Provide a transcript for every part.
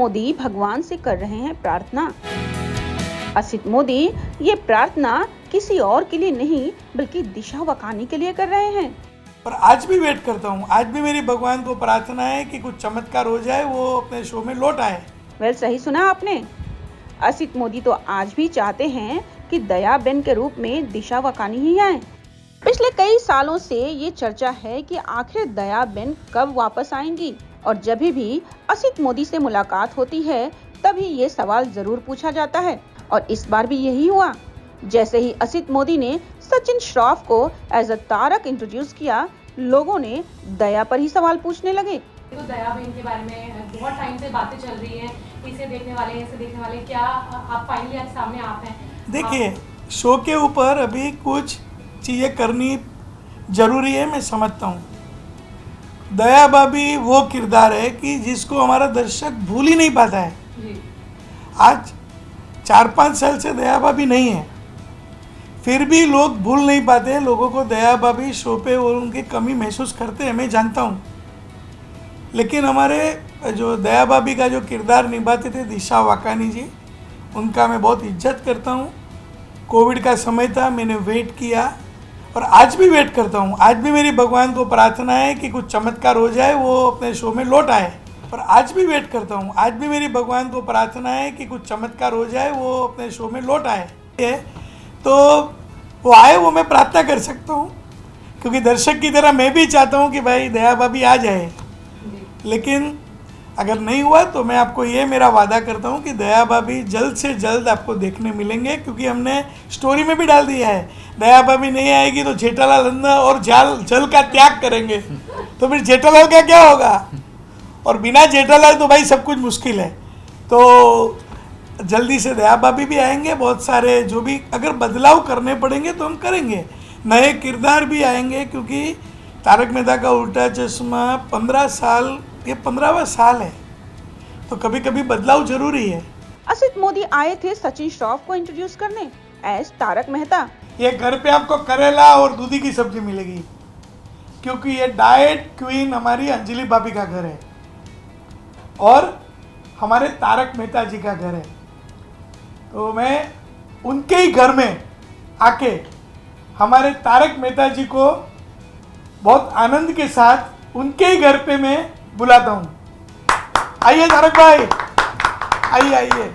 मोदी भगवान से कर रहे हैं प्रार्थना। असित मोदी ये प्रार्थना किसी और के लिए नहीं बल्कि दिशा वकानी के लिए कर रहे हैं। पर आज भी वेट करता हूँ, आज भी मेरी भगवान को प्रार्थना है कि कुछ चमत्कार हो जाए, वो अपने शो में लौट आए। वेल, सही सुना आपने। असित मोदी तो आज भी चाहते हैं कि दया बेन के रूप में दिशा वकानी ही आए। पिछले कई सालों से ये चर्चा है कि आखिर दया बेन कब वापस आएंगी, और जब भी असित मोदी से मुलाकात होती है तभी ये सवाल जरूर पूछा जाता है, और इस बार भी यही हुआ। जैसे ही असित मोदी ने सचिन श्रॉफ को एज अ तारक इंट्रोड्यूस किया, लोगों ने दया पर ही सवाल पूछने लगे। तो दया बेन के बारे में बहुत टाइम से बातें चल रही हैं, इसे देखने वाले, क्या आप फाइनली आज सामने आप हैं? देखिए, शो के ऊपर अभी कुछ चीज़ें करनी जरूरी है, मैं समझता हूँ। दया भाभी वो किरदार है कि जिसको हमारा दर्शक भूल ही नहीं पाता है। जी। आज 4-5 साल से दया भाभी नहीं है, फिर भी लोग भूल नहीं पाते। लोगों को दया भाभी शो पे और उनकी कमी महसूस करते हैं, मैं जानता हूँ। लेकिन हमारे जो दया भाभी का जो किरदार निभाते थे दिशा वाकानी जी, उनका मैं बहुत इज्जत करता हूँ। कोविड का समय था, मैंने वेट किया और आज भी वेट करता हूँ। आज भी मेरी भगवान को प्रार्थना है कि कुछ चमत्कार हो जाए, वो अपने शो में लौट आए। और आज भी वेट करता हूँ, आज भी मेरी भगवान को प्रार्थना है कि कुछ चमत्कार हो जाए, वो अपने शो में लौट आए। तो वो आए, वो मैं प्रार्थना कर सकता हूँ, क्योंकि दर्शक की तरह मैं भी चाहता हूँ कि भाई दया भाभी आ जाए। लेकिन अगर नहीं हुआ तो मैं आपको ये मेरा वादा करता हूँ कि दया भाभी जल्द से जल्द आपको देखने मिलेंगे, क्योंकि हमने स्टोरी में भी डाल दिया है, दया भाभी नहीं आएगी तो जेठालाल अन्ना और जल का त्याग करेंगे। तो फिर जेठालाल का क्या होगा? और बिना जेठालाल तो भाई सब कुछ मुश्किल है। तो जल्दी से दया भाभी भी आएंगे, बहुत सारे जो भी अगर बदलाव करने पड़ेंगे तो हम करेंगे। नए किरदार भी आएंगे, क्योंकि तारक मेहता का उल्टा चश्मा 15 साल, ये 15वां साल है, तो कभी कभी बदलाव जरूरी है। असित मोदी आए थे सचिन श्रॉफ को इंट्रोड्यूस करने एज तारक मेहता। ये घर पे आपको करेला और दूधी की सब्जी मिलेगी, क्योंकि ये डाइट क्वीन हमारी अंजलि भाभी का घर है और हमारे तारक मेहता जी का घर है। तो मैं उनके ही घर में आके हमारे तारक मेहता जी को बहुत आनंद के साथ उनके ही घर पे मैं बुलाता हूँ। आइए तारक भाई, आइए।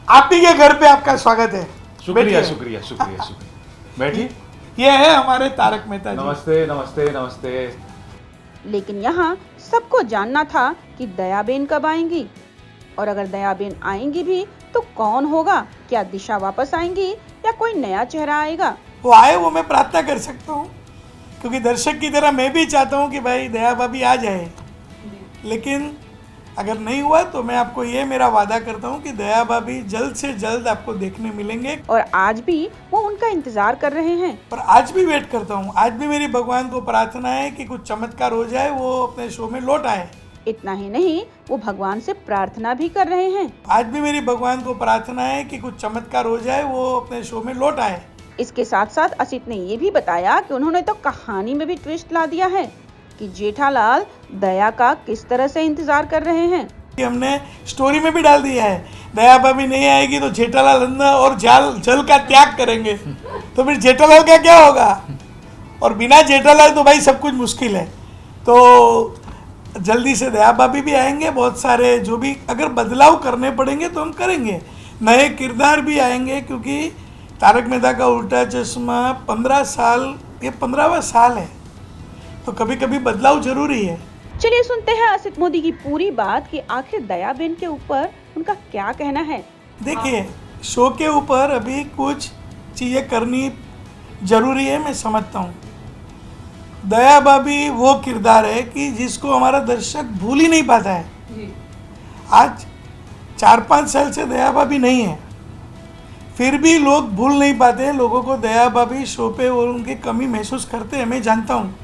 आप ही के घर पे आपका स्वागत है। शुक्रिया शुक्रिया शुक्रिया शुक्रिया। बैठिए। ये है हमारे तारक मेहता जी। नमस्ते नमस्ते नमस्ते। लेकिन यहाँ सबको जानना था कि दयाबेन कब आएंगी, और अगर दयाबेन आएंगी भी तो कौन होगा? क्या दिशा वापस आएंगी या कोई नया चेहरा आएगा? वो आए, वो मैं प्रार्थना कर सकता हूँ, क्योंकि दर्शक की तरह मैं भी चाहता हूँ कि भाई दया भाभी आ जाए। लेकिन अगर नहीं हुआ तो मैं आपको ये मेरा वादा करता हूँ कि दया भाभी जल्द से जल्द आपको देखने मिलेंगे। और आज भी वो उनका इंतजार कर रहे हैं। पर आज भी वेट करता हूँ, आज भी मेरी भगवान को प्रार्थना है कि कुछ चमत्कार हो जाए, वो अपने शो में लौट आए। इतना ही नहीं, वो भगवान से प्रार्थना भी कर रहे हैं। आज भी मेरी भगवान को प्रार्थना है कि कुछ चमत्कार हो जाए, वो अपने शो में लौट आए। इसके साथ साथ असित ने ये भी बताया कि उन्होंने तो कहानी में भी ट्विस्ट ला दिया है कि जेठालाल दया का किस तरह से इंतजार कर रहे हैं। हमने स्टोरी में भी डाल दिया है, दया भाभी नहीं आएगी तो जेठालाल अन्ना और जल का त्याग करेंगे। तो फिर जेठालाल का क्या होगा? और बिना जेठालाल तो भाई सब कुछ मुश्किल है। तो जल्दी से दया भाभी भी आएंगे, बहुत सारे जो भी अगर बदलाव करने पड़ेंगे तो हम करेंगे। नए किरदार भी आएंगे, क्योंकि तारक मेहता का उल्टा चश्मा 15 साल, ये 15वां साल है, तो कभी कभी बदलाव जरूरी है। चलिए सुनते हैं असित मोदी की पूरी बात कि आखिर दयाबेन के ऊपर उनका क्या कहना है। देखिए, शो के ऊपर अभी कुछ चीज़ें करनी जरूरी है, मैं समझता हूँ। दया भाभी वो किरदार है कि जिसको हमारा दर्शक भूल ही नहीं पाता है। जी। आज 4-5 साल से दया भाभी नहीं है, फिर भी लोग भूल नहीं पाते। लोगों को दया भाभी शो पे और उनकी कमी महसूस करते हैं, मैं जानता हूँ।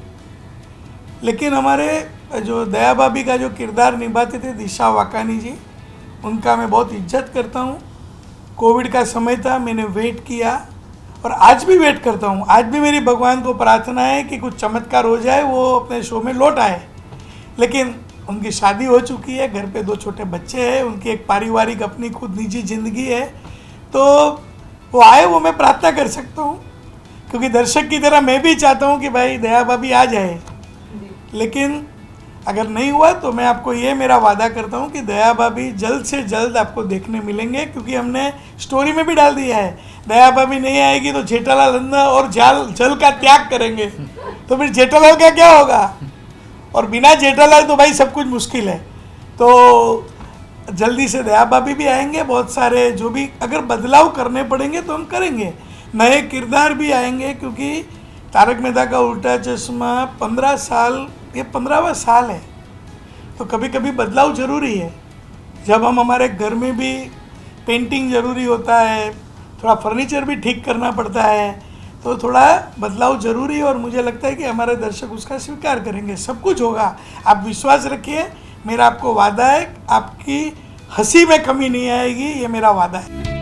लेकिन हमारे जो दया भाभी का जो किरदार निभाते थे दिशा वाकानी जी, उनका मैं बहुत इज्जत करता हूँ। कोविड का समय था, मैंने वेट किया और आज भी वेट करता हूँ। आज भी मेरी भगवान को प्रार्थना है कि कुछ चमत्कार हो जाए, वो अपने शो में लौट आए। लेकिन उनकी शादी हो चुकी है, घर पे 2 छोटे बच्चे हैं, उनकी एक पारिवारिक अपनी खुद निजी ज़िंदगी है। तो वो आए, वो मैं प्रार्थना कर सकता हूँ, क्योंकि दर्शक की तरह मैं भी चाहता हूँ कि भाई दया भाभी आ जाए। लेकिन अगर नहीं हुआ तो मैं आपको ये मेरा वादा करता हूँ कि दया भाभी जल्द से जल्द आपको देखने मिलेंगे, क्योंकि हमने स्टोरी में भी डाल दिया है, दया भाभी नहीं आएगी तो जेठालाल अन्ना और जल का त्याग करेंगे। तो फिर जेठालाल का क्या होगा? और बिना जेठालाल तो भाई सब कुछ मुश्किल है। तो जल्दी से दया भाभी भी आएंगे, बहुत सारे जो भी अगर बदलाव करने पड़ेंगे तो हम करेंगे, नए किरदार भी आएंगे, क्योंकि तारक मेहता का उल्टा चश्मा 15 साल, ये 15वां साल है। तो कभी कभी बदलाव ज़रूरी है। जब हम हमारे घर में भी पेंटिंग ज़रूरी होता है, थोड़ा फर्नीचर भी ठीक करना पड़ता है, तो थोड़ा बदलाव ज़रूरी है। और मुझे लगता है कि हमारे दर्शक उसका स्वीकार करेंगे, सब कुछ होगा। आप विश्वास रखिए, मेरा आपको वादा है, आपकी हंसी में कमी नहीं आएगी, ये मेरा वादा है।